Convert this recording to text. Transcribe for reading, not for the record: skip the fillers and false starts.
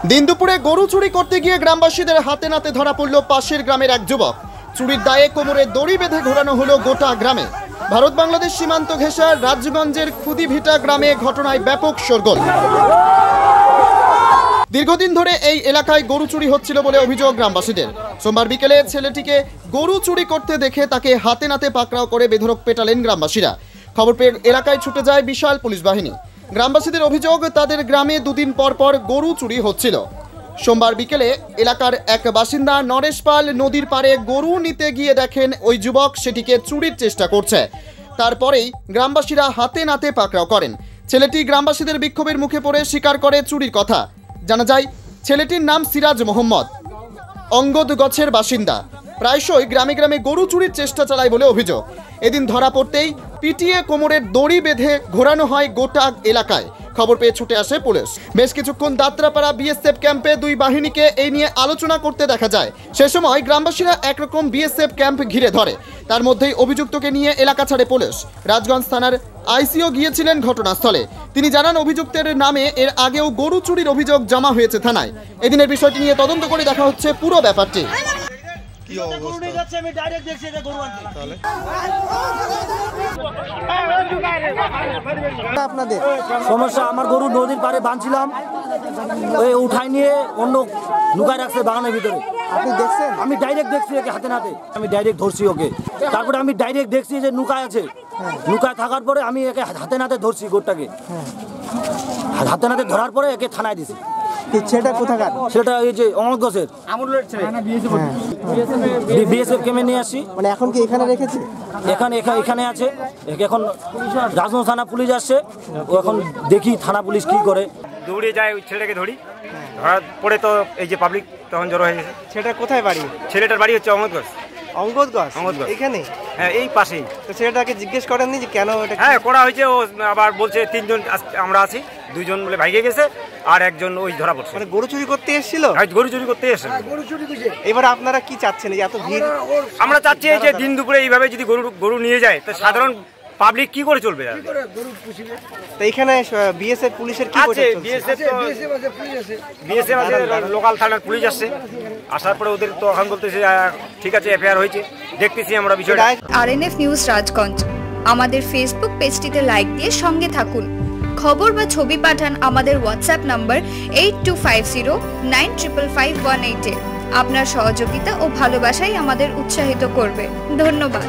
দিন দুপুরে গরু চুরি করতে গিয়ে গ্রামবাসীদের হাতে নাতে ধরা পড়ল পাশের গ্রামের এক যুবক। চুরির দায়ে কোমরে দড়ি বেঁধে ঘোরানো হলো গোটা গ্রামে। ভারত বাংলাদেশ সীমান্ত ঘেঁষা রাজগঞ্জের খুদিভিটা গ্রামে ঘটনায় ব্যাপক শোরগোল। দীর্ঘদিন ধরে এই এলাকায় গরু চুরি হচ্ছিল বলে অভিযোগ গ্রামবাসীদের। সোমবার বিকেলে ছেলেটিকে গরু চুরি করতে দেখে তাকে হাতে নাতে পাকড়াও করে বেধড়ক পেটালেন গ্রামবাসীরা। খবর পেয়ে এলাকায় ছুটে যায় বিশাল পুলিশ বাহিনী। গ্রামবাসীদের অভিযোগ, তাদের গ্রামে দুদিন পর পর গরু চুরি হচ্ছিল। সোমবার বিকেলে এলাকার এক বাসিন্দা নরেশ পাল নদীর পাড়ে গরু নিতে গিয়ে দেখেন ওই যুবক সেটিকে চুরির চেষ্টা করছে। তারপরেই গ্রামবাসীরা হাতে নাতে পাকড়াও করেন। ছেলেটি গ্রামবাসীদের বিক্ষোভের মুখে পড়ে স্বীকার করে চুরির কথা। জানা যায়, ছেলেটির নাম সিরাজ মোহাম্মদ, অঙ্গদগছের বাসিন্দা। প্রায়শই গ্রামে গ্রামে গরু চুরির চেষ্টা চালায় বলে অভিযোগ। এদিন ধরা পড়তেই পিটিয়ে কোমরের দড়ি বেঁধে ঘোরানো হয় গোটা এলাকায়। খবর পেয়ে ছুটে আসে পুলিশ। বেশ কিছুক্ষণ দাত্রাপাড়া বিএসএফ ক্যাম্পে দুই বাহিনীকে এই নিয়ে আলোচনা করতে দেখা যায়। সে সময় গ্রামবাসীরা একরকম বিএসএফ ক্যাম্প ঘিরে ধরে। তার মধ্যেই অভিযুক্তকে নিয়ে এলাকা ছাড়ে পুলিশ। রাজগঞ্জ থানার আইসিও গিয়েছিলেন ঘটনাস্থলে। তিনি জানান, অভিযুক্তের নামে এর আগেও গরু চুরির অভিযোগ জমা হয়েছে থানায়। এদিনের বিষয়টি নিয়ে তদন্ত করে দেখা হচ্ছে পুরো ব্যাপারটি। আপনাদের সমস্যা, আমার গরু নদীর পাড়ে বাঁধছিলাম, ওই উঠাই নিয়ে অন্য লুকায় রাখছে বাগানের ভিতরে। আপনি দেখছেন? আমি ডাইরেক্ট দেখছি ওকে হাতে নাতে, আমি ডাইরেক্ট ধরছি ওকে। তারপরে আমি ডাইরেক্ট দেখছি যে লুকায় আছে। লুকায় থাকার পরে আমি একে হাতে নাতে ধরছি গোরটাকে। হাতে নাতে ধরার পরে একে থানায় দিছি। সেটা কোথাকার? সেটা এই যে অমরগঞ্জের বিএসএফ ক্যাম্পে নিয়ে আসি। মানে এখন কি এখানে রেখেছে? এখানে আছে। এখন রাজগঞ্জ থানা পুলিশ আসছে। ও এখন দেখি থানা পুলিশ কি করে। দৌড়ে যায়, ওই ছেলেটাকে ধরি। ধরার পরে তো এই যে পাবলিক তখন জড়ো হয়ে গেছে। সেটা কোথায় বাড়ি? ছেলেটার বাড়ি হচ্ছে অঙ্গদগছ। অঙ্গদগছ? এখানে? হ্যাঁ, এই পাশেই। তো ছেলেটাকে জিজ্ঞেস করেননি যে কেন এটা? হ্যাঁ, করা হয়েছে। ও আবার বলছে তিনজন আমরা আছি, দুইজন বলে ভাইগে গেছে, আর একজন ওই ধরা পড়ছে। মানে গরু চুরি করতে এসেছিল? গরু চুরি করতে এসেছিল। এবার আপনারা কি চাচ্ছেন? এই এত ভিড়, আমরা চাচ্ছি যে দিন দুপুরে এইভাবে যদি গরু নিয়ে যায় তো সাধারণ পাবলিক কি করে চলবে? তো এখানে বিএসএফ পুলিশের কি আছে? বিএসএফ আছে, লোকাল থানার পুলিশ আসছে। আসার পরে ওদের তো এখন বলতেছে ঠিক আছে, এফআইআর হয়েছে, দেখতেছি আমরা বিষয়টা। আরএনএফ নিউজ রাজগঞ্জ আমাদের ফেসবুক পেজটিতে লাইক দিয়ে সঙ্গে থাকুন। খবর বা ছবি পাঠান আমাদের হোয়াটসঅ্যাপ নাম্বার 8250955518 এ। আপনার সহযোগিতা ও ভালোবাসাই আমাদের উৎসাহিত করবে। ধন্যবাদ।